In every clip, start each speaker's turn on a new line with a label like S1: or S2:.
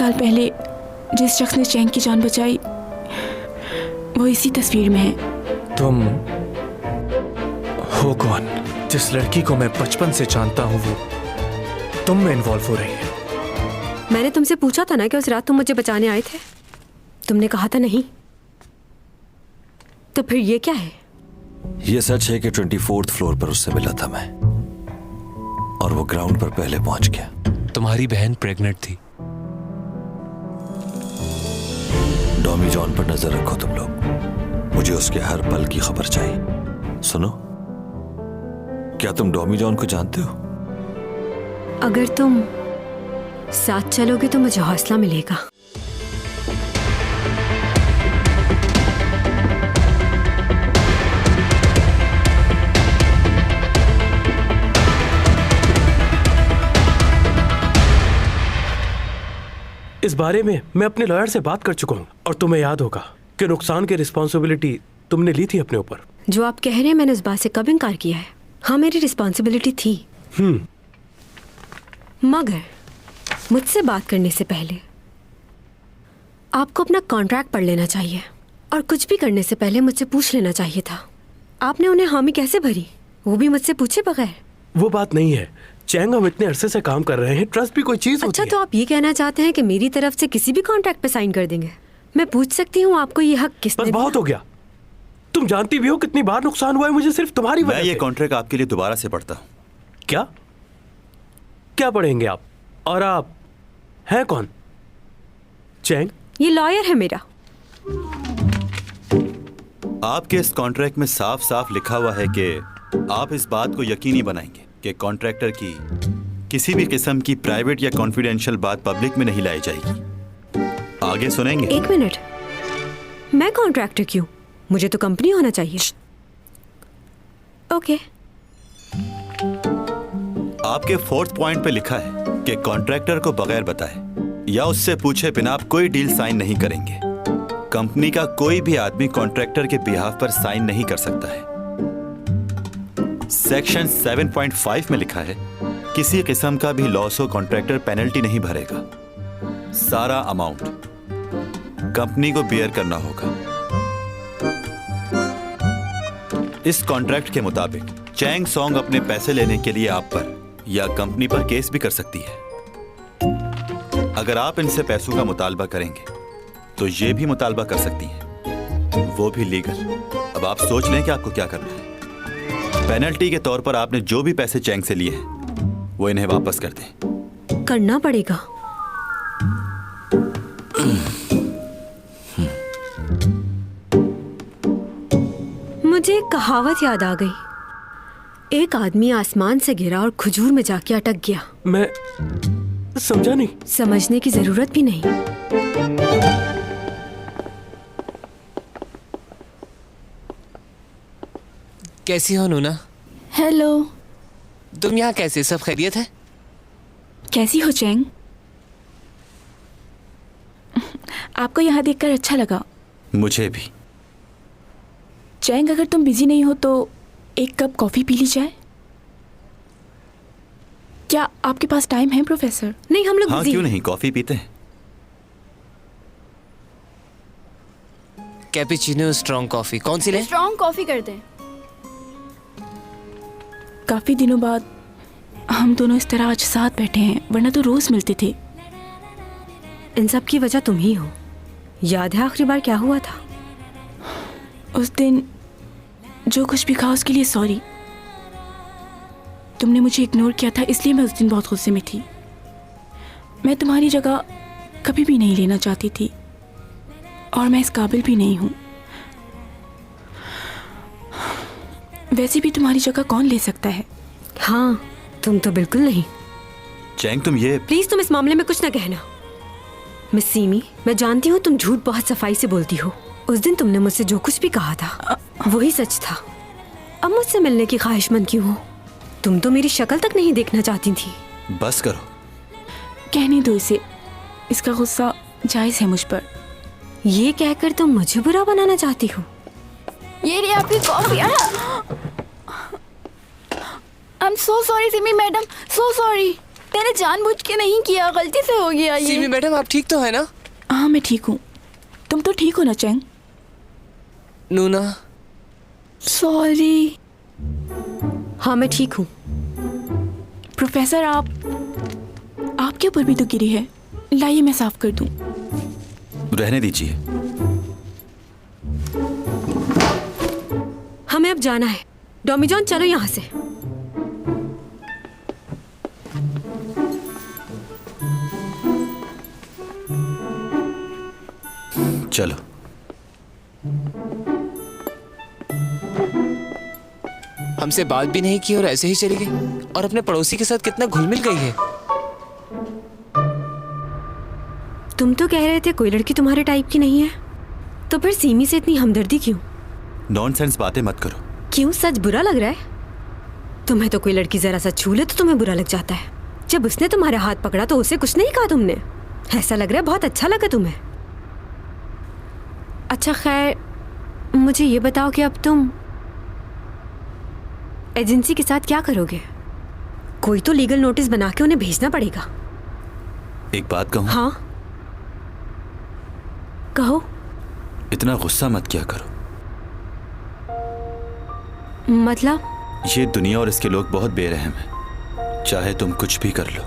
S1: साल पहले जिस शख्स ने चैंग की जान बचाई वो इसी तस्वीर में है।
S2: तुम हो कौन? जिस लड़की को मैं बचपन से जानता हूँ वो तुम में इन्वॉल्व हो रही है।
S3: मैंने तुमसे पूछा था ना कि उस रात तुम मुझे बचाने आए थे, तुमने कहा था नहीं। तो फिर ये क्या है?
S4: ये सच है कि 24th फ्लोर पर उससे मिला था मैं, और वो ग्राउंड पर पहले पहुंच गया।
S5: तुम्हारी बहन प्रेग्नेंट थी।
S4: डॉमी जॉन पर नजर रखो तुम लोग, मुझे उसके हर पल की खबर चाहिए। सुनो, क्या तुम डॉमी जॉन को जानते हो?
S3: अगर तुम साथ चलोगे तो मुझे हौसला मिलेगा।
S6: इस बारे में मैं अपने लॉयर से बात कर चुका हूँ और तुम्हें याद होगा कि नुकसान की रिस्पॉन्सिबिलिटी तुमने ली थी अपने ऊपर।
S3: जो आप कह रहे हैं मैंने उस बात से कब इनकार किया है? हाँ, मेरी रिस्पॉन्सिबिलिटी थी। मगर मुझसे बात करने से पहले आपको अपना कॉन्ट्रैक्ट पढ़ लेना चाहिए और कुछ भी करने से पहले मुझसे पूछ लेना चाहिए था। आपने उन्हें हामी कैसे भरी, वो भी मुझसे पूछे बगैर?
S6: वो बात नहीं है चैंग, हम इतने अरसे से काम कर रहे हैं, ट्रस्ट भी कोई चीज होती है।
S3: अच्छा, तो आप ये कहना चाहते हैं कि मेरी तरफ से किसी भी कॉन्ट्रैक्ट पे साइन कर देंगे? मैं पूछ सकती हूँ आपको ये हक किसने
S6: बस
S3: दिया?
S6: बहुत हो गया। तुम जानती भी हो कितनी बार नुकसान हुआ है मुझे सिर्फ तुम्हारी वजह
S7: मैं
S6: से।
S7: ये कॉन्ट्रैक्ट आपके लिए दोबारा से पढ़ता हूँ।
S6: क्या क्या पढ़ेंगे आप? और आप हैं कौन? चैंग?
S3: ये लॉयर है मेरा।
S7: आपके इस कॉन्ट्रैक्ट में साफ साफ लिखा हुआ है कि आप इस बात को यकीनी बनाएंगे कि कॉन्ट्रैक्टर की किसी भी किस्म की प्राइवेट या कॉन्फिडेंशियल बात पब्लिक में नहीं लाई जाएगी। आगे सुनेंगे?
S3: एक मिनट, मैं कॉन्ट्रैक्टर क्यों? मुझे तो कंपनी होना चाहिए। ओके।
S7: आपके 4th पॉइंट पे लिखा है कि कॉन्ट्रैक्टर को बगैर बताए या उससे पूछे बिना आप कोई डील साइन नहीं करेंगे। कंपनी का कोई भी आदमी कॉन्ट्रैक्टर के बिहाफ पर साइन नहीं कर सकता है। सेक्शन 7.5 में लिखा है किसी किस्म का भी लॉस हो कॉन्ट्रैक्टर पेनल्टी नहीं भरेगा, सारा अमाउंट कंपनी को बेयर करना होगा। इस कॉन्ट्रैक्ट के मुताबिक चैंग सॉन्ग अपने पैसे लेने के लिए आप पर या कंपनी पर केस भी कर सकती है। अगर आप इनसे पैसों का मुतालबा करेंगे तो ये भी मुतालबा कर सकती हैं, वो भी लीगल। अब आप सोच लें कि आपको क्या करना है। पेनल्टी के तौर पर आपने जो भी पैसे चैंग से लिए हैं वो इन्हें वापस कर दें।
S3: करना पड़ेगा। मुझे एक कहावत याद आ गई। एक आदमी आसमान से गिरा और खजूर में जाके अटक गया।
S6: मैं समझा नहीं।
S3: समझने की जरूरत भी नहीं।
S5: कैसी हो नूना?
S1: हेलो।
S5: तुम यहाँ कैसे? सब खैरियत है?
S1: कैसी हो चैंग? आपको यहाँ देखकर अच्छा लगा।
S7: मुझे भी।
S1: चैंग, अगर तुम बिजी नहीं हो तो एक कप कॉफी पी ली जाए? क्या आपके पास टाइम है प्रोफेसर?
S3: नहीं, हम लोग
S7: हाँ,
S3: बिजी
S7: क्यों
S3: हैं।
S7: नहीं, कॉफी पीते हैं।
S5: कैपेचिनो स्ट्रॉन्ग कॉफी कौन सी ले?
S8: स्ट्रॉन्ग कॉफी कर दें।
S1: काफी दिनों बाद हम दोनों इस तरह आज साथ बैठे हैं, वरना तो रोज मिलते थे।
S3: इन सब की वजह तुम ही हो। याद है आखिरी बार क्या हुआ था?
S1: उस दिन जो कुछ भी कहा उसके लिए सॉरी। तुमने मुझे इग्नोर किया था, इसलिए मैं उस दिन बहुत गुस्से में थी। मैं तुम्हारी जगह कभी भी नहीं लेना चाहती थी और मैं इस काबिल भी नहीं हूँ। वैसे भी तुम्हारी जगह कौन ले सकता है?
S3: हाँ, तुम तो बिल्कुल नहीं।
S7: चैंग, तुम ये
S3: प्लीज तुम इस मामले में कुछ ना कहना। मिस सीमी, मैं जानती हूँ तुम झूठ बहुत सफाई से बोलती हो। उस दिन तुमने मुझसे जो कुछ भी कहा था वही सच था। अब मुझसे मिलने की ख्वाहिशमंद क्यों हो? तुम तो मेरी शक्ल तक नहीं देखना चाहती थी।
S7: बस करो।
S1: कहने दो इसे, इसका गुस्सा जायज है मुझ पर।
S3: ये कहकर तुम मुझे बुरा बनाना चाहती हो?
S8: ये रही आपकी coffee. I am so sorry Simi madam, so sorry. मैंने जानबूझ के नहीं किया, गलती से हो गया
S5: सिमी
S8: ये।
S5: मैडम, आप ठीक तो है ना?
S1: हाँ मैं ठीक हूँ। तुम तो ठीक हो ना चैंग?
S5: नूना,
S1: सॉरी।
S3: हाँ मैं ठीक हूँ।
S1: प्रोफेसर आपके ऊपर भी तो गिरी है, लाइए मैं साफ कर दूं।
S7: रहने दीजिए।
S3: हमें अब जाना है। डॉमी जॉन चलो यहाँ से।
S7: चलो।
S5: हमसे बात भी नहीं की और ऐसे ही चली गई, और अपने पड़ोसी के साथ कितना घुल मिल गई है।
S3: तुम तो कह रहे थे कोई लड़की तुम्हारे टाइप की नहीं है, तो फिर सीमी से इतनी हमदर्दी क्यों?
S7: नॉनसेंस बातें मत करो।
S3: क्यों, सच बुरा लग रहा है? तुम्हें तो कोई लड़की जरा सा छू ले तो तुम्हें बुरा लग जाता है। जब उसने तुम्हारा हाथ पकड़ा तो उसे कुछ नहीं कहा तुमने? ऐसा लग रहा है बहुत अच्छा लगा तुम्हें। अच्छा खैर, मुझे ये बताओ कि अब तुम एजेंसी के साथ क्या करोगे? कोई तो लीगल नोटिस बना के उन्हें भेजना पड़ेगा।
S7: एक बात कहूं?
S3: हाँ कहो।
S7: इतना गुस्सा मत किया करो।
S3: मतलब?
S7: ये दुनिया और इसके लोग बहुत बेरहम हैं। चाहे तुम कुछ भी कर लो,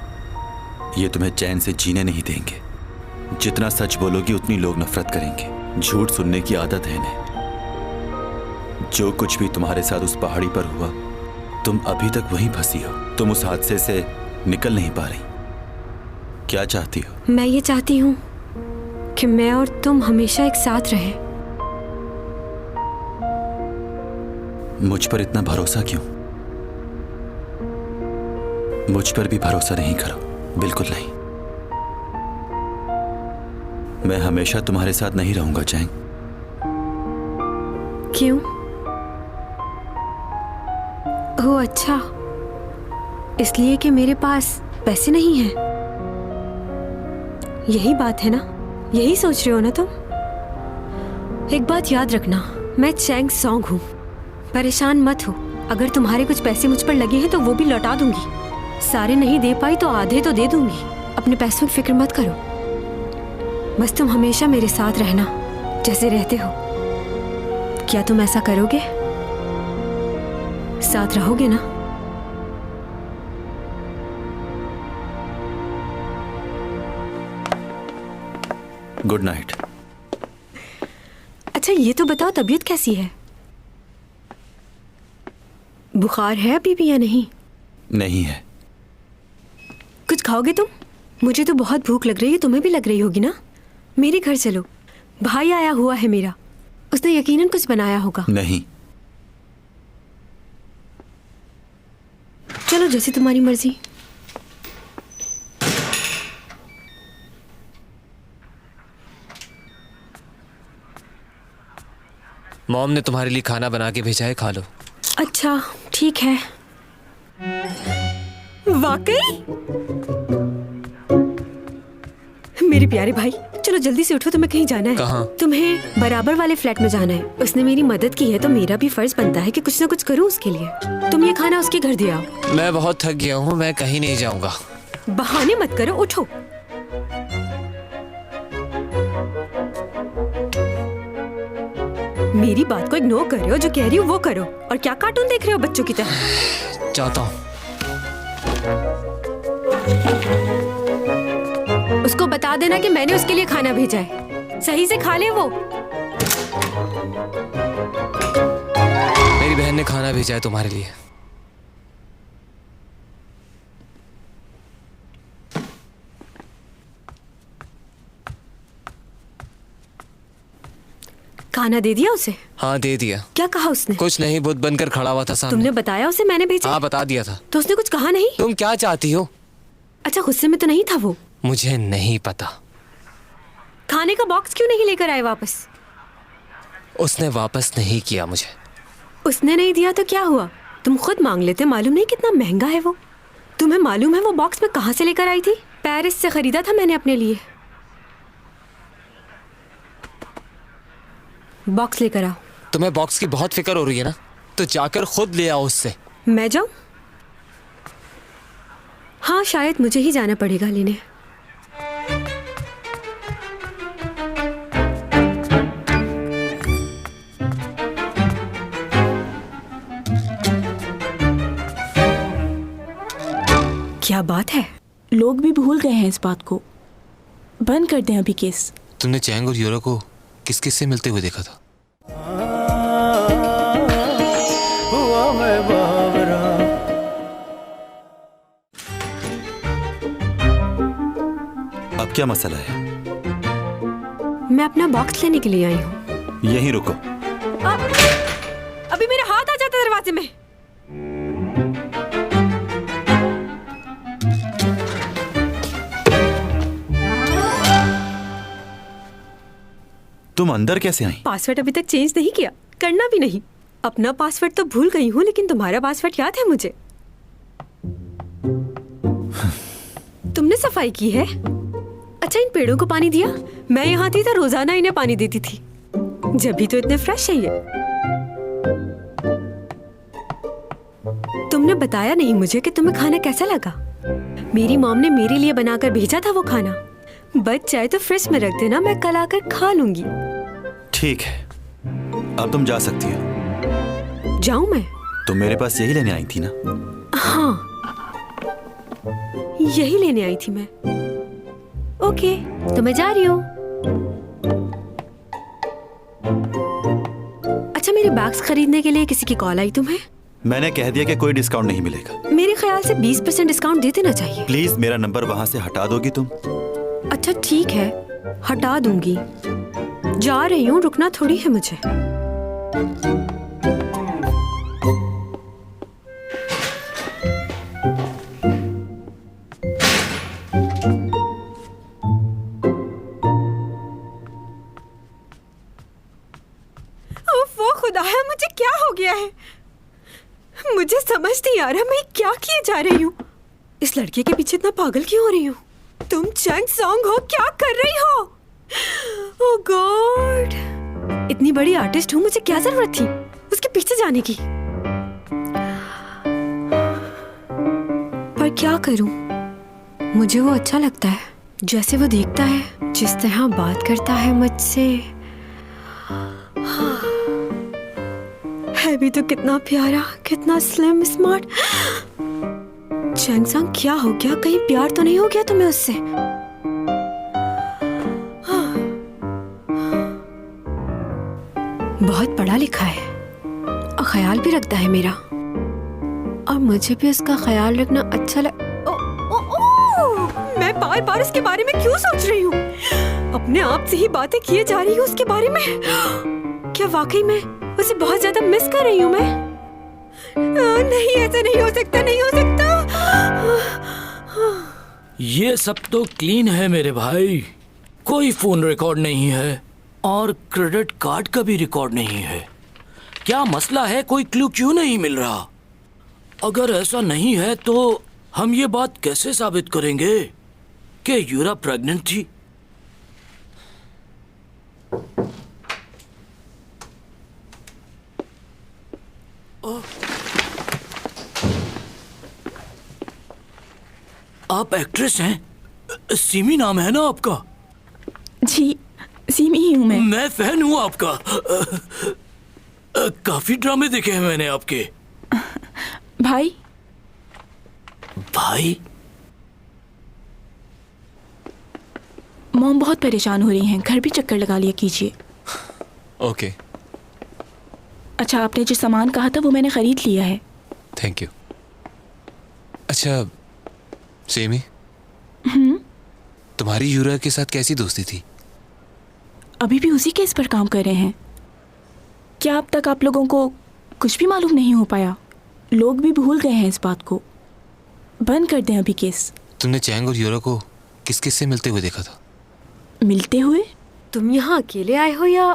S7: ये तुम्हें चैन से जीने नहीं देंगे। जितना सच बोलोगी उतनी लोग नफरत करेंगे। झूठ सुनने की आदत है इन्हें। जो कुछ भी तुम्हारे साथ उस पहाड़ी पर हुआ, तुम अभी तक वहीं फंसी हो। तुम उस हादसे से निकल नहीं पा रही। क्या चाहती हो?
S3: मैं ये चाहती हूँ कि मैं और तुम हमेशा एक साथ रहें।
S7: मुझ पर इतना भरोसा क्यों? मुझ पर भी भरोसा नहीं करो, बिल्कुल नहीं। मैं हमेशा तुम्हारे साथ नहीं रहूंगा चैंग।
S3: क्यों? ओह अच्छा, इसलिए कि मेरे पास पैसे नहीं हैं। यही बात है ना? यही सोच रहे हो ना तुम? एक बात याद रखना, मैं चैंग सॉन्ग हूँ। परेशान मत हो। अगर तुम्हारे कुछ पैसे मुझ पर लगे हैं तो वो भी लौटा दूंगी। सारे नहीं दे पाई तो आधे तो दे दूंगी। अपने पैसों की फिक्र मत करो। बस तुम हमेशा मेरे साथ रहना जैसे रहते हो। क्या तुम ऐसा करोगे? साथ रहोगे ना?
S7: Good night.
S3: अच्छा ये तो बताओ, तबीयत कैसी है? बुखार है अभी भी या नहीं?
S7: नहीं है।
S3: कुछ खाओगे तुम? मुझे तो बहुत भूख लग रही है, तुम्हें भी लग रही होगी ना? मेरे घर चलो, भाई आया हुआ है मेरा, उसने यकीनन कुछ बनाया होगा।
S7: नहीं।
S3: चलो जैसी तुम्हारी मर्जी।
S5: मॉम ने तुम्हारे लिए खाना बना के भेजा है, खा लो।
S3: अच्छा ठीक है। वाकई? मेरे प्यारे भाई, चलो जल्दी से उठो, तुम्हें कहीं जाना है।
S5: कहाँ?
S3: तुम्हें बराबर वाले फ्लैट में जाना है। उसने मेरी मदद की है तो मेरा भी फर्ज बनता है कि कुछ ना कुछ करूं उसके लिए। तुम ये खाना उसके घर दे आओ।
S5: मैं बहुत थक गया हूँ, मैं कहीं नहीं जाऊंगा।
S3: बहाने मत करो, उठो। मेरी बात को इग्नोर कर रहे हो, जो कह रही हो वो करो। और क्या कार्टून देख रहे हो बच्चों की तरह?
S5: चाहता हूँ।
S3: उसको बता देना कि मैंने उसके लिए खाना भेजा है, सही से खा ले वो।
S5: मेरी बहन ने खाना भेजा है तुम्हारे लिए।
S3: खाना दे दिया उसे?
S5: हाँ दे दिया।
S3: क्या कहा उसने?
S5: कुछ नहीं, बुत बनकर खड़ा हुआ था सामने।
S3: तुमने बताया उसे मैंने भेजा?
S5: हाँ बता दिया था।
S3: तो उसने कुछ कहा नहीं?
S5: तुम क्या चाहती हो?
S3: अच्छा गुस्से में तो नहीं था वो?
S5: मुझे नहीं पता।
S3: खाने का बॉक्स क्यों नहीं लेकर आए वापस?
S5: उसने वापस नहीं किया मुझे।
S3: उसने नहीं दिया तो क्या हुआ? तुम खुद मांग लेते। मालूम नहीं कितना महंगा है वो। तुम्हें मालूम है वो बॉक्स में कहाँ से लेकर आई थी? पेरिस से खरीदा था मैंने अपने लिए। बॉक्स लेकर आओ।
S5: तुम्हें बॉक्स की बहुत फिक्र हो रही है ना, तो जाकर खुद ले आओ उससे।
S3: मैं जाऊं? हाँ, शायद मुझे ही जाना पड़ेगा लेने। क्या बात है?
S1: लोग भी भूल गए हैं इस बात को। बंद कर दें अभी केस।
S5: तुमने चैंग और यूरा को किस किस से मिलते हुए देखा था?
S7: अब क्या मसला है?
S3: मैं अपना बॉक्स लेने के लिए आई हूँ।
S7: यहीं रुको।
S3: अभी मेरा हाथ आ जाता है दरवाजे में।
S7: तुम अंदर कैसे आई?
S3: पासवर्ड अभी तक चेंज नहीं किया, करना भी नहीं। अपना पासवर्ड तो भूल गई हूँ, लेकिन तुम्हारा पासवर्ड याद है मुझे। तुमने सफाई की है? अच्छा, इन पेड़ों को पानी दिया? मैं यहाँ थी तो रोजाना इन्हें पानी देती थी। जब भी तो इतने फ्रेश है ये। तुमने बताया नहीं मुझे कि तुम्हें खाना कैसा लगा। मेरी मॉम ने मेरे लिए बनाकर भेजा था वो खाना। बच जाए तो फ्रिज में रख देना, मैं कल आकर खा लूंगी।
S7: ठीक है, अब तुम जा सकती हो।
S3: जाऊं मैं?
S7: तुम मेरे पास यही लेने आई थी ना?
S3: हाँ, यही लेने आई थी मैं। ओके, तो मैं जा रही हूँ। अच्छा, मेरे बैग्स खरीदने के लिए किसी की कॉल आई तुम्हें?
S7: मैंने कह दिया कि कोई डिस्काउंट नहीं मिलेगा।
S3: मेरे ख्याल से 20% डिस्काउंट दे देना चाहिए।
S7: प्लीज मेरा नंबर वहां से हटा दोगी तुम?
S3: अच्छा ठीक है, हटा दूंगी। जा रही हूँ, रुकना थोड़ी है मुझे। वो खुदाया, मुझे क्या हो गया है? मुझे समझ नहीं आ रहा मैं क्या किए जा रही हूँ। इस लड़के के पीछे इतना पागल क्यों हो रही हूँ? तुम चैंग सॉन्ग हो, क्या कर रही हो? ओह गॉड, इतनी बड़ी आर्टिस्ट हूँ, मुझे क्या जरूरत थी उसके पीछे जाने की? पर क्या करूं? मुझे वो अच्छा लगता है, जैसे वो देखता है, जिस तरह बात करता है मुझसे। है भी तो कितना प्यारा, कितना स्लिम, स्मार्ट। चैंग सॉन्ग, क्या हो गया? कहीं प्यार तो नहीं हो गया तुम्हें उससे? बहुत पढ़ा लिखा है और ख्याल भी रखता है मेरा, और मुझे भी उसका ख्याल रखना अच्छा मैं बार बार उसके बारे में क्यों सोच रही हूँ? अपने आप से ही बातें किए जा रही हूँ उसके बारे में। क्या वाकई में उसे बहुत ज्यादा मिस कर रही हूँ मैं? नहीं, ऐसा नहीं हो सकता, नहीं हो सकता।
S9: ये सब तो क्लीन है मेरे भाई, कोई फोन रिकॉर्ड नहीं है और क्रेडिट कार्ड का भी रिकॉर्ड नहीं है। क्या मसला है? कोई क्लू क्यों नहीं मिल रहा? अगर ऐसा नहीं है तो हम ये बात कैसे साबित करेंगे कि यूरा प्रेग्नेंट थी? आप एक्ट्रेस हैं? सीमी नाम है ना आपका?
S1: जी, सीमी ही हूँ मैं।
S9: मैं फैन हूँ आपका। काफी ड्रामे देखे हैं मैंने आपके।
S1: भाई?
S9: भाई?
S1: मॉम बहुत परेशान हो रही हैं, घर भी चक्कर लगा लिया कीजिए।
S5: ओके।
S1: अच्छा, आपने जो सामान कहा था वो मैंने खरीद लिया है।
S5: Thank you. अच्छा सेमी, तुम्हारी यूरा के साथ कैसी दोस्ती थी?
S1: अभी भी उसी केस पर काम कर रहे हैं? क्या अब तक आप लोगों को कुछ भी मालूम नहीं हो पाया? लोग भी भूल गए हैं इस बात को। बंद कर दें अभी केस।
S5: तुमने चैंग और यूरा को किस किस से मिलते हुए देखा था?
S1: मिलते हुए?
S3: तुम यहाँ अकेले आए हो या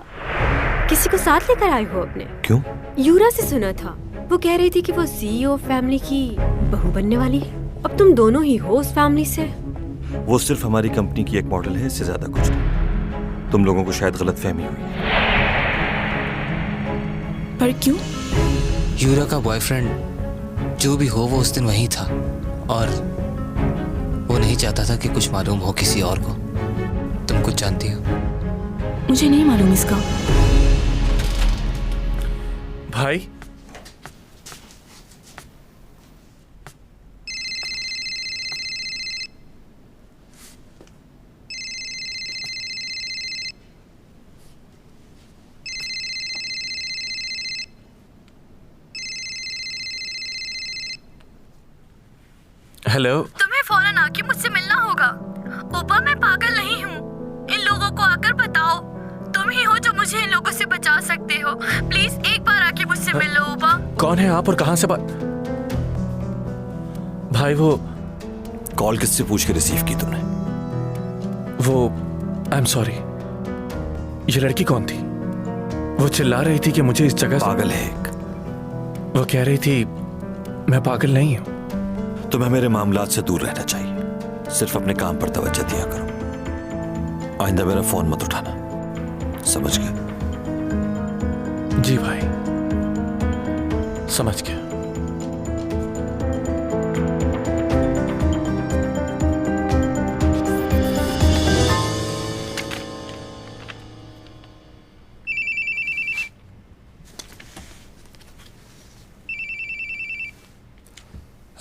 S3: किसी को साथ लेकर आए हो अपने?
S4: क्यों?
S3: यूरा से सुना था, वो कह रही थी कि वो सीईओ फैमिली की बहू बनने वाली है। अब तुम दोनों ही हो उस फैमिली से।
S4: वो सिर्फ हमारी कंपनी की एक मॉडल है, इससे ज्यादा कुछ नहीं। तुम लोगों को शायद गलतफहमी हुई।
S1: पर क्यों?
S5: यूरा का बॉयफ्रेंड जो भी हो वो उस दिन वहीं था और वो नहीं चाहता था कि कुछ मालूम हो किसी और को। तुम कुछ जानती हो?
S1: मुझे नहीं मालूम इसका।
S2: भाई, हेलो।
S8: तुम्हें फौरन आके मुझसे मिलना होगा। ओपा, मैं पागल नहीं हूँ। इन लोगों को आकर बताओ। तुम ही हो जो मुझे इन लोगों से बचा सकते हो। प्लीज एक बार आके मुझसे मिल लो ओपा।
S2: कौन है आप और कहां से बात? भाई वो
S4: कॉल किससे पूछ के रिसीव की तुमने?
S2: वो आई एम सॉरी। ये लड़की कौन थी? वो चिल्ला रही थी कि मुझे इस जगह
S4: पागल है एक।
S2: वो कह रही थी मैं पागल नहीं हूं।
S4: तुम्हें मेरे मामलात से दूर रहना चाहिए। सिर्फ अपने काम पर तवज्जो दिया करो। आइंदा मेरा फोन मत उठाना, समझ गए?
S2: जी भाई, समझ गया।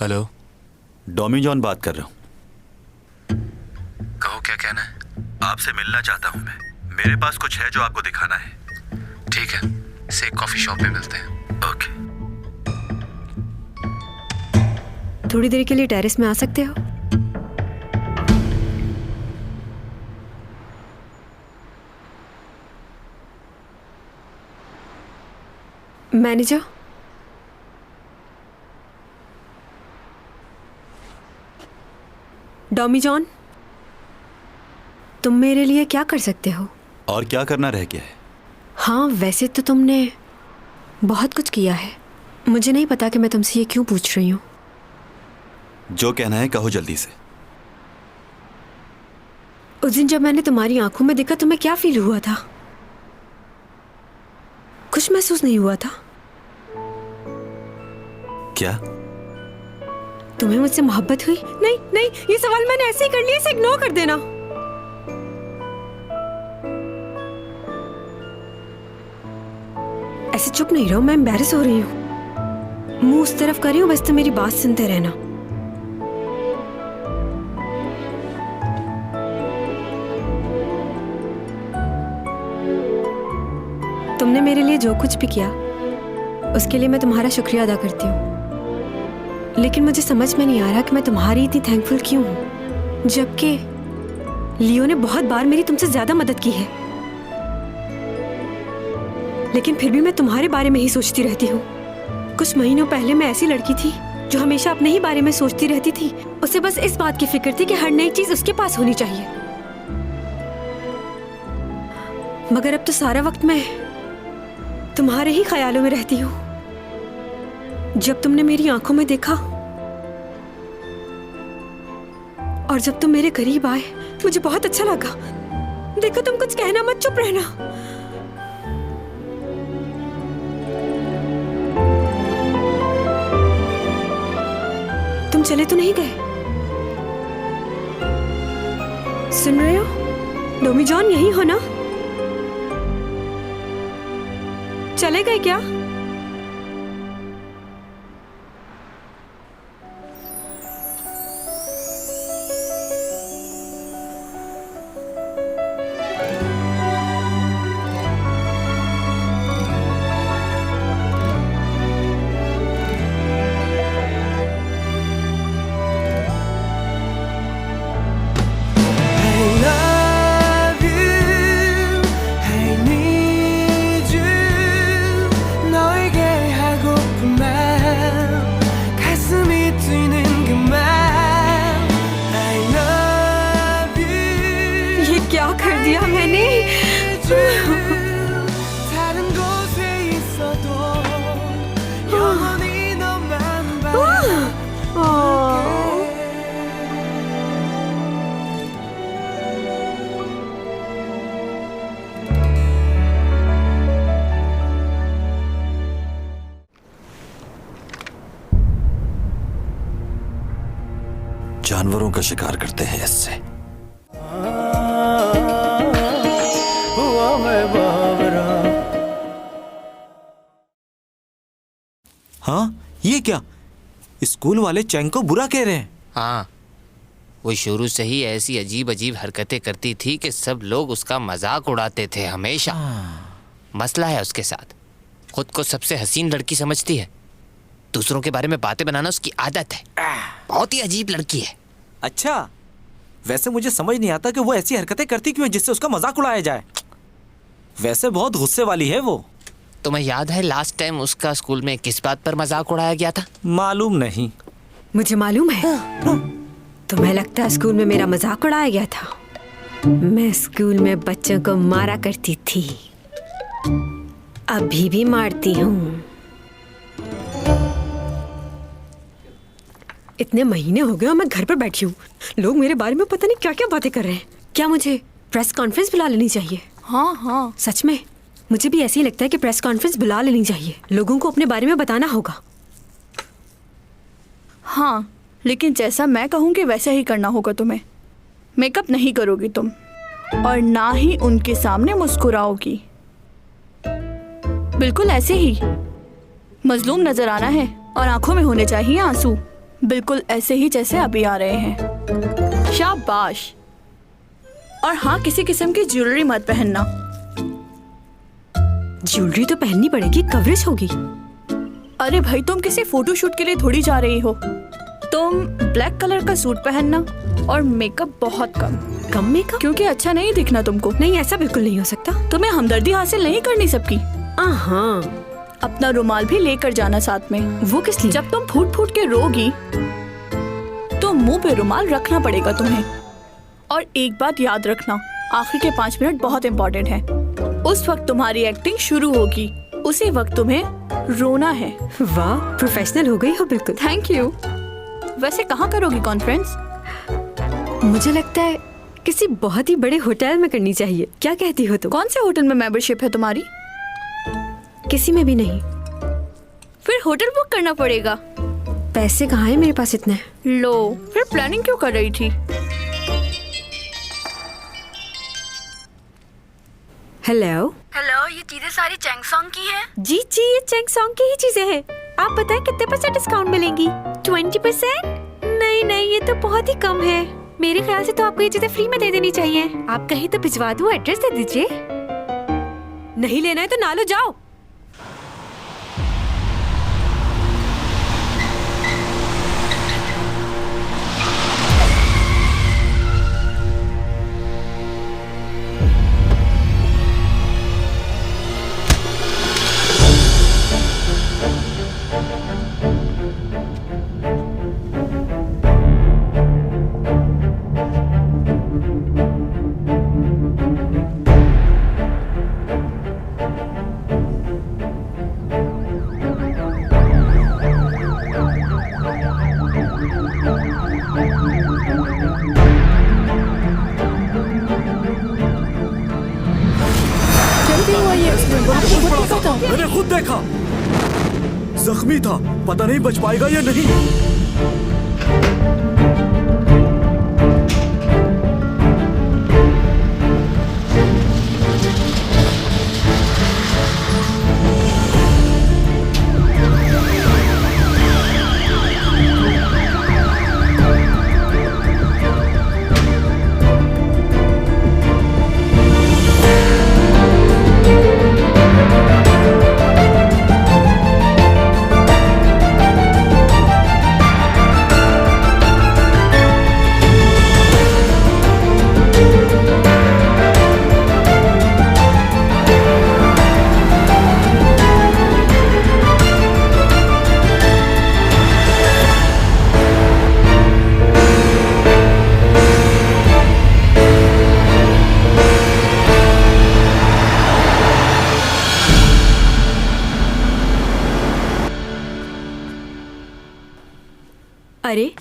S5: हेलो,
S7: डॉमी जॉन बात कर रहा हूँ।
S5: कहो क्या कहना है?
S7: आपसे मिलना चाहता हूँ मैं। मेरे पास कुछ है जो आपको दिखाना है।
S5: ठीक है, इसे एक कॉफी शॉप में मिलते हैं।
S7: ओके।
S3: थोड़ी देर के लिए टेरेस में आ सकते हो? मैनेजर, डॉमी जॉन, तुम मेरे लिए क्या कर सकते हो?
S7: और क्या करना रह गया है?
S3: हाँ, वैसे तो तुमने बहुत कुछ किया है। मुझे नहीं पता कि मैं तुमसे ये क्यों पूछ रही हूँ।
S7: जो कहना है कहो जल्दी से।
S3: उस दिन जब मैंने तुम्हारी आंखों में देखा, तुम्हें क्या फील हुआ था? कुछ महसूस नहीं हुआ था?
S7: क्या?
S3: तुम्हें मुझसे मोहब्बत हुई? नहीं नहीं, ये सवाल मैंने ऐसे ही कर लिया, इसे इग्नोर कर देना। ऐसे चुप नहीं रहो, मैं एम्बैरेस हो रही हूँ। मुंह उस तरफ कर रही हूँ, बस तुम मेरी बात सुनते रहना। तुमने मेरे लिए जो कुछ भी किया उसके लिए मैं तुम्हारा शुक्रिया अदा करती हूँ, लेकिन मुझे समझ में नहीं आ रहा कि मैं तुम्हारी इतनी थैंकफुल क्यों हूँ, जबकि लियो ने बहुत बार मेरी तुमसे ज्यादा मदद की है। लेकिन फिर भी मैं तुम्हारे बारे में ही सोचती रहती हूँ। कुछ महीनों पहले मैं ऐसी लड़की थी जो हमेशा अपने ही बारे में सोचती रहती थी। उसे बस इस बात की फिक्र थी कि हर नई चीज उसके पास होनी चाहिए। मगर अब तो सारा वक्त मैं तुम्हारे ही ख्यालों में रहती हूँ। जब तुमने मेरी आंखों में देखा और जब तुम मेरे करीब आए, मुझे बहुत अच्छा लगा। देखो, तुम कुछ कहना मत, चुप रहना। तुम चले तो नहीं गए? सुन रहे हो? डॉमी जॉन, यही हो ना? चले गए क्या?
S4: जानवरों का शिकार करते हैं इससे।
S10: हाँ, ये क्या? स्कूल वाले चैंग को बुरा कह रहे हैं।
S5: हाँ, वो शुरू से ही ऐसी अजीब अजीब हरकतें करती थी कि सब लोग उसका मजाक उड़ाते थे हमेशा। मसला है उसके साथ, खुद को सबसे हसीन लड़की समझती है। दूसरों के बारे में बातें बनाना उसकी आदत है। बहुत ही अजीब लड़की है।
S10: अच्छा, वैसे मुझे समझ नहीं आता कि वो ऐसी हरकतें करती क्यों है जिससे उसका मजाक उड़ाया जाए। वैसे बहुत गुस्से वाली है वो।
S5: तुम्हें याद है लास्ट टाइम उसका स्कूल में किस बात पर मजाक उड़ाया गया था?
S10: मालूम नहीं।
S3: मुझे मालूम है। तुम्हें लगता है स्कूल में मेरा मजाक उड़ाया गया था? मैं स्कूल में बच्चों को मारा करती थी, अभी भी मारती हूँ। इतने महीने हो गए और मैं घर पर बैठी हूँ। लोग मेरे बारे में पता नहीं क्या क्या बातें कर रहे हैं। क्या मुझे प्रेस कॉन्फ्रेंस बुला लेनी चाहिए?
S1: हाँ,
S3: सच में मुझे भी ऐसे ही लगता है कि प्रेस कॉन्फ्रेंस बुला लेनी चाहिए। लोगों को अपने बारे में बताना होगा।
S8: हाँ, लेकिन जैसा मैं कहूँगी वैसा ही करना होगा तुम्हें। मेकअप नहीं करोगी तुम, और ना ही उनके सामने मुस्कुराओगी। बिल्कुल ऐसे ही मजलूम नजर आना है और आंखों में होने चाहिए आंसू, बिल्कुल ऐसे ही जैसे अभी आ रहे हैं। शाबाश। और हाँ, किसी किस्म की ज्वेलरी मत पहनना।
S3: ज्वेलरी तो पहननी पड़ेगी, कवरेज होगी।
S8: अरे भाई, तुम किसी फोटोशूट के लिए थोड़ी जा रही हो। तुम ब्लैक कलर का सूट पहनना और मेकअप बहुत कम
S3: मेकअप,
S8: क्योंकि अच्छा नहीं दिखना तुमको।
S3: नहीं, ऐसा बिल्कुल नहीं हो सकता।
S8: तुम्हें हमदर्दी हासिल नहीं करनी सबकी।
S3: हाँ,
S8: अपना रुमाल भी लेकर जाना साथ में।
S3: वो किस लिए?
S8: जब तुम फूट फूट के रोगी तो मुंह पे रुमाल रखना पड़ेगा तुम्हें। और एक बात याद रखना, आखिर के 5 मिनट बहुत इम्पोर्टेंट है। उस वक्त तुम्हारी एक्टिंग शुरू होगी, उसी वक्त तुम्हें रोना है।
S3: वाह, प्रोफेशनल हो गई हो बिल्कुल।
S8: Thank you. वैसे कहाँ करोगी कॉन्फ्रेंस?
S3: मुझे लगता है किसी बहुत ही बड़े होटल में करनी चाहिए। क्या कहती हो तुम?
S8: कौन से होटल में मेंबरशिप है तुम्हारी?
S3: किसी में भी नहीं।
S8: फिर होटल बुक करना पड़ेगा।
S3: पैसे कहाँ हैं मेरे पास इतने?
S8: लो, फिर प्लानिंग क्यों कर रही थी?
S3: हेलो,
S8: ये चीजें सारी चैंग सॉन्ग की हैं?
S3: जी, ये चेंग सॉन्ग की ही चीजें हैं। आप बताएं कितने % डिस्काउंट मिलेंगी? 20%? नहीं, ये तो बहुत ही कम है। मेरे ख्याल से तो आपको ये चीजें फ्री में दे देनी चाहिए। आप कहीं तो भिजवा दूं, एड्रेस दे दीजिए। नहीं लेना है तो ना लो, जाओ।
S10: मैंने खुद देखा, जख्मी था, पता नहीं बच पाएगा या नहीं।
S3: अरे,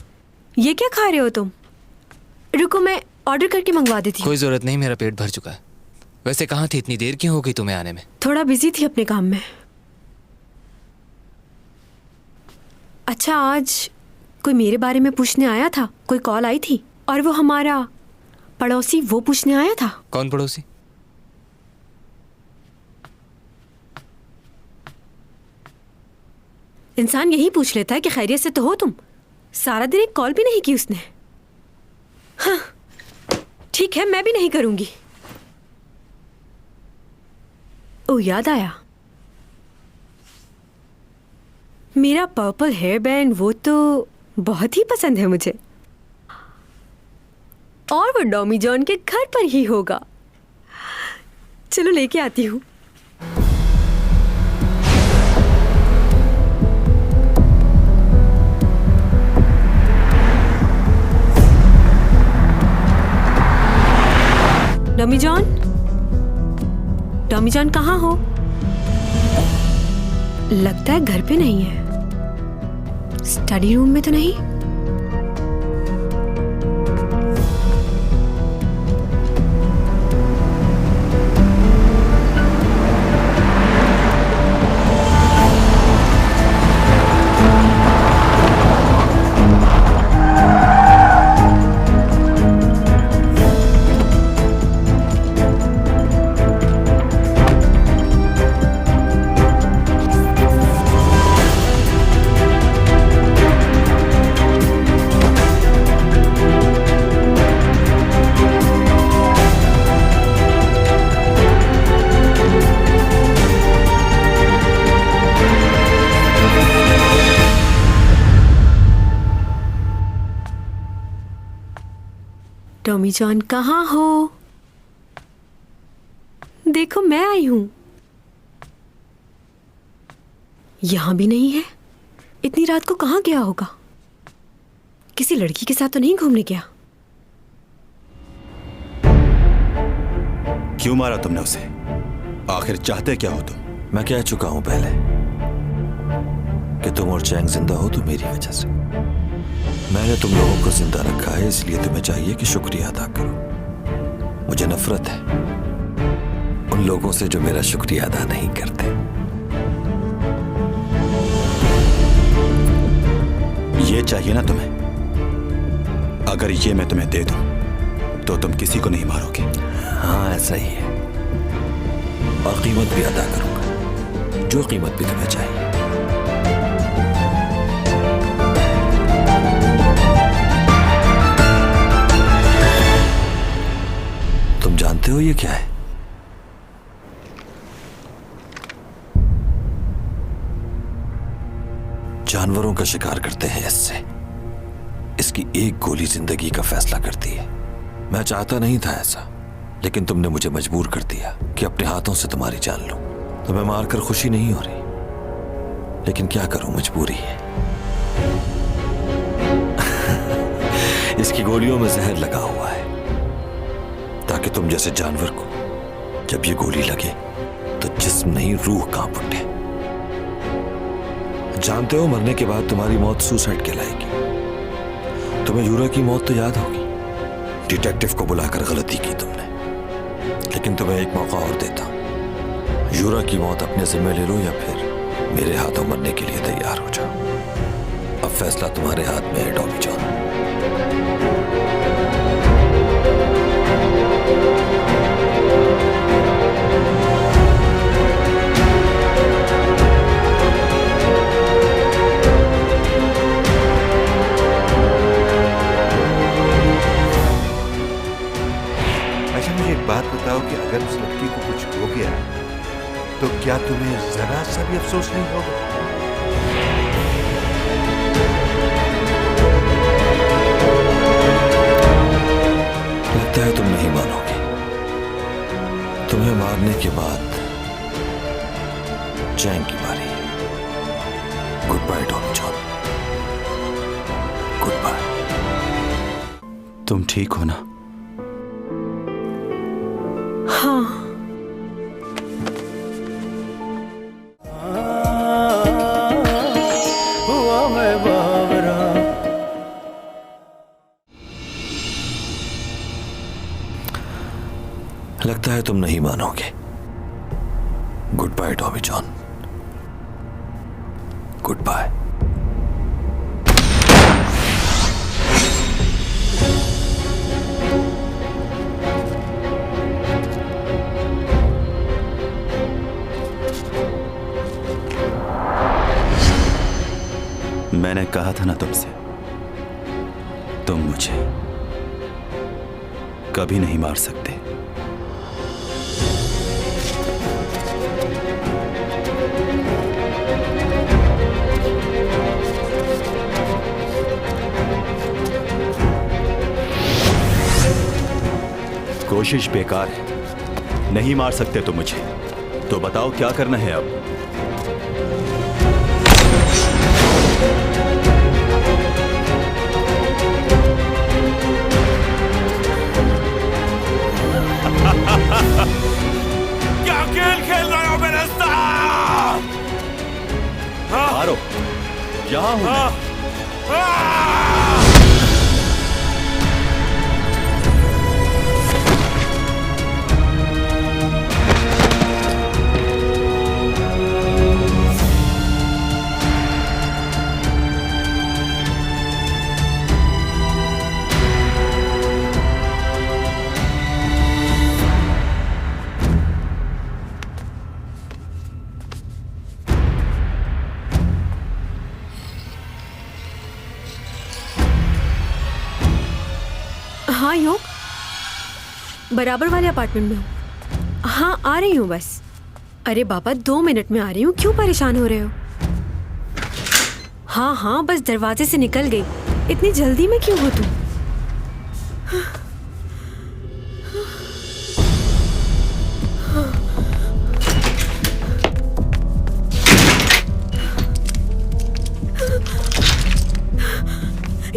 S3: ये क्या खा रहे हो तुम? रुको, मैं ऑर्डर करके मंगवा देती हूँ।
S5: कोई जरूरत नहीं, मेरा पेट भर चुका है। वैसे कहाँ थी, इतनी देर क्यों हो गई तुम्हें आने में?
S3: थोड़ा बिजी थी अपने काम में। अच्छा, आज कोई मेरे बारे में पूछने आया था, कोई कॉल आई थी, और वो हमारा पड़ोसी वो पूछने आया था।
S5: कौन पड़ोसी?
S3: इंसान यही पूछ लेता है कि खैरियत से तो हो तुम। सारा दिन एक कॉल भी नहीं की उसने। हाँ ठीक है, मैं भी नहीं करूंगी। ओ याद आया, मेरा पर्पल हेयर बैंड वो तो बहुत ही पसंद है मुझे, और वो डॉमी जॉन के घर पर ही होगा। चलो लेके आती हूँ। डॉमी जॉन, डॉमी जॉन कहाँ हो? लगता है घर पे नहीं है। स्टडी रूम में तो नहीं? टॉमी जॉन कहाँ हो? देखो मैं आई हूं। यहां भी नहीं है। इतनी रात को कहाँ गया होगा? किसी लड़की के साथ तो नहीं घूमने गया?
S7: क्यों मारा तुमने उसे? आखिर चाहते क्या हो तुम?
S4: मैं कह चुका हूं पहले कि तुम और चैंग जिंदा हो तो मेरी वजह से। मैंने तुम लोगों को जिंदा रखा है, इसलिए तुम्हें चाहिए कि शुक्रिया अदा करो। मुझे नफरत है उन लोगों से जो मेरा शुक्रिया अदा नहीं करते।
S7: ये चाहिए ना तुम्हें? अगर ये मैं तुम्हें दे दूं तो तुम किसी को नहीं मारोगे।
S4: हाँ ऐसा ही है, और कीमत भी अदा करूंगा, जो कीमत भी तुम्हें चाहिए। तुम जानते हो ये क्या है? जानवरों का शिकार करते हैं इससे। इसकी एक गोली जिंदगी का फैसला करती है। मैं चाहता नहीं था ऐसा, लेकिन तुमने मुझे मजबूर कर दिया कि अपने हाथों से तुम्हारी जान लूं। तुम्हें मारकर खुशी नहीं हो रही, लेकिन क्या करूं, मजबूरी है। इसकी गोलियों में जहर लगा हुआ है ताकि तुम जैसे जानवर को जब ये गोली लगे तो जिस्म नहीं रूह कांप उठे। जानते हो मरने के बाद तुम्हारी मौत सुसाइड कहलाएगी। तुम्हें यूरा की मौत तो याद होगी। डिटेक्टिव को बुलाकर गलती की तुमने, लेकिन तुम्हें एक मौका और देता। यूरा की मौत अपने जिम्मे ले लो या फिर मेरे हाथों मरने के लिए तैयार हो जाओ। अब फैसला तुम्हारे हाथ में है डॉमी जॉन।
S11: मुझे एक बात बताओ कि अगर उस लड़की को कुछ हो गया तो क्या तुम्हें जरा सा भी अफसोस नहीं होगा?
S4: लगता है तुम नहीं मानोगे। तुम्हें मारने के बाद चैंग की बारी। गुड बाय डॉमी जॉन, गुड बाय।
S7: तुम ठीक हो ना?
S3: हाँ।
S4: लगता है तुम नहीं मानोगे। गुड बाय डॉमी जॉन, गुड बाय।
S7: मैंने कहा था ना तुमसे, तुम मुझे कभी नहीं मार सकते। कोशिश बेकार है, नहीं मार सकते तो मुझे। तो बताओ क्या करना है अब?
S4: क्या खेल खेल रहे हो मेरे साथ?
S7: मारो, यहां हूं मैं।
S3: हाँ योग, बराबर वाले अपार्टमेंट में हूँ। हाँ आ रही हूँ बस। अरे बाबा 2 मिनट में आ रही हूँ, क्यों परेशान हो रहे हो? हाँ हाँ बस दरवाजे से निकल गई, इतनी जल्दी में क्यों हो तुम?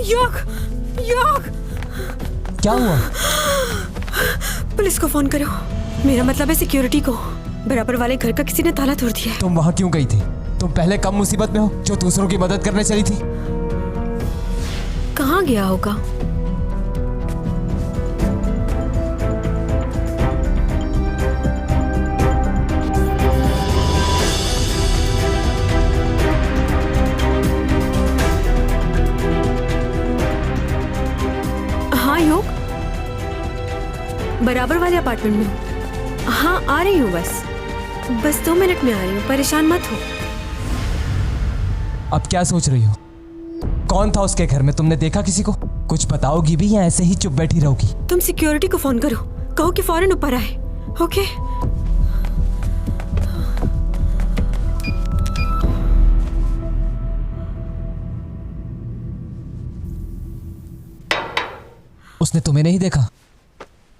S3: योग, योग
S12: क्या हुआ?
S3: पुलिस को फोन करो। मेरा मतलब है सिक्योरिटी को। बराबर वाले घर का किसी ने ताला तोड़ दिया है।
S12: तुम वहां क्यों गई थी? तुम पहले कम मुसीबत में हो जो दूसरों की मदद करने चली थी।
S3: कहाँ गया होगा? हाँ योग, बराबर वाले अपार्टमेंट में हूँ। हाँ आ रही हूँ बस 2 मिनट में आ रही हूँ, परेशान मत हो।
S12: अब क्या सोच रही हो? कौन था उसके घर में? तुमने देखा किसी को? कुछ बताओगी भी या ऐसे ही चुप बैठी रहोगी?
S3: तुम सिक्योरिटी को फोन करो, कहो कि फौरन ऊपर आए। ओके?
S12: उसने तुम्हें नहीं देखा?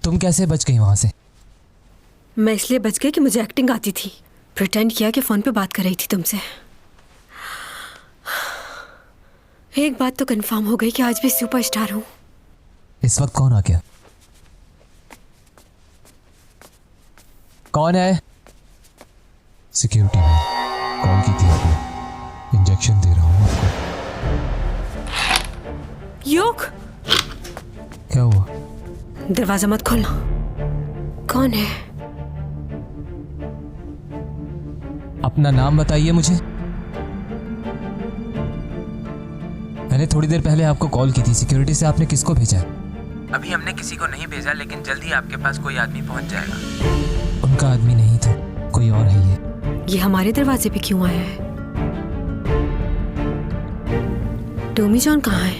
S12: तुम कैसे बच गई वहां से?
S3: मैं इसलिए बच गई कि मुझे एक्टिंग आती थी। प्रिटेंड किया कि फोन पे बात कर रही थी तुमसे। एक बात तो कंफर्म हो गई कि आज भी सुपरस्टार हूँ।
S12: इस वक्त कौन आ गया? कौन है? Security man. कॉल की थी आपने? इंजेक्शन दे रहा हूँ आपको।
S3: योग,
S12: क्या हुआ?
S3: दरवाजा मत खोलना। कौन है?
S12: अपना नाम बताइए मुझे। मैंने थोड़ी देर पहले आपको कॉल की थी। सिक्योरिटी से आपने किसको भेजा है?
S13: अभी हमने किसी को नहीं भेजा, लेकिन जल्दी आपके पास कोई आदमी पहुंच जाएगा।
S12: उनका आदमी नहीं था, कोई और है
S3: ये हमारे दरवाजे पे क्यों आया है? टॉमी जॉन कहाँ है?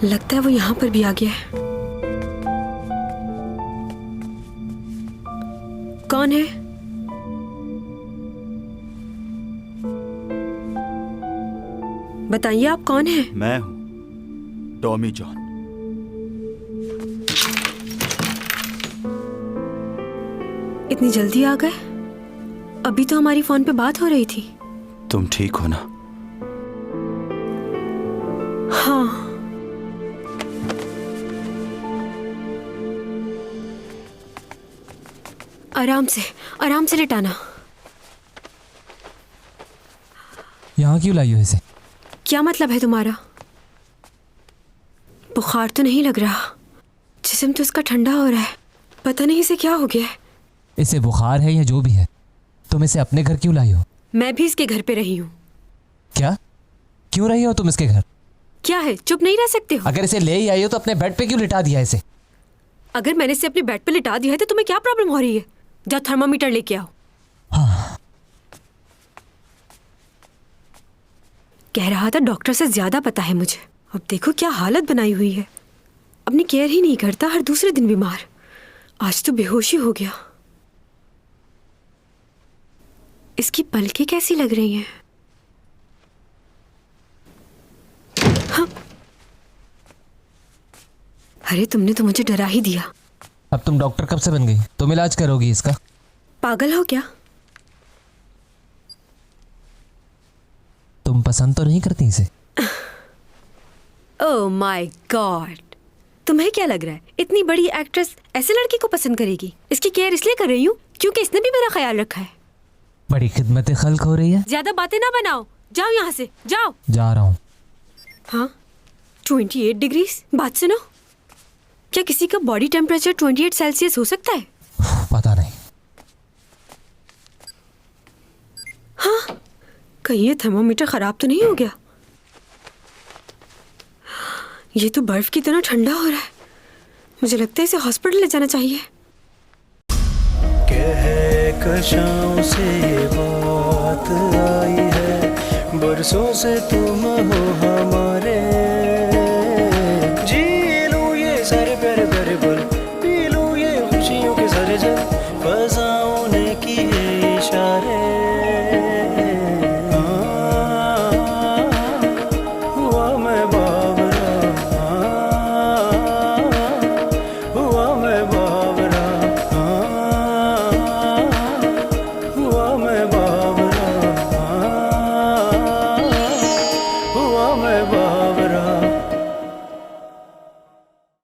S3: लगता है वो यहाँ पर भी आ गया है। कौन है? बताइए आप कौन है?
S7: मैं हूं टॉमी जॉन।
S3: इतनी जल्दी आ गए? अभी तो हमारी फोन पे बात हो रही थी।
S7: तुम ठीक हो ना?
S3: हाँ। आराम से लेटाना।
S12: यहाँ क्यों लाई हो इसे?
S3: क्या मतलब है तुम्हारा? बुखार तो नहीं लग रहा, जिस्म तो इसका ठंडा हो रहा है, पता नहीं इसे क्या हो गया है।
S12: इसे बुखार है या जो भी है, तुम इसे अपने घर क्यों लाई हो?
S3: मैं भी इसके घर पे रही हूँ।
S12: क्या? क्यों रही हो तुम इसके घर?
S3: क्या है, चुप नहीं रह सकते हो?
S12: अगर इसे ले ही आई हो तो अपने बेड पे क्यों लिटा दिया इसे?
S3: अगर मैंने इसे अपने बेड पे लिटा दिया है तो तुम्हें क्या प्रॉब्लम हो रही है? जाओ थर्मामीटर लेके आओ।
S12: हाँ।
S3: कह रहा था डॉक्टर से ज्यादा पता है मुझे। अब देखो क्या हालत बनाई हुई है, अपनी केयर ही नहीं करता, हर दूसरे दिन बीमार। आज तो बेहोशी हो गया। इसकी पलकें कैसी लग रही हैं? हाँ। अरे तुमने तो मुझे डरा ही दिया।
S12: अब तुम डॉक्टर कब से बन गई? तुम इलाज करोगी इसका?
S3: पागल हो क्या?
S12: तुम पसंद तो नहीं करती इसे?
S3: ओह माय गॉड, तुम्हें क्या लग रहा है इतनी बड़ी एक्ट्रेस ऐसे लड़की को पसंद करेगी? इसकी केयर इसलिए कर रही हूँ क्योंकि इसने भी मेरा ख्याल रखा है।
S12: बड़ी खिदमत खल्क हो रही है।
S3: ज्यादा बातें ना बनाओ, जाओ यहाँ से, जाओ।
S12: जा रहा हूँ।
S3: हाँ 28 डिग्री, बात सुनो, क्या किसी का बॉडी टेम्परेचर 28 सेल्सियस हो सकता है?
S12: पता नहीं।
S3: हाँ, कहीं ये थर्मोमीटर खराब तो नहीं हो गया? ये तो बर्फ की तरह ठंडा हो रहा है। मुझे लगता है इसे हॉस्पिटल ले जाना चाहिए।
S14: कशाओं से ये बात आई है, बरसों से तुम हो हमारे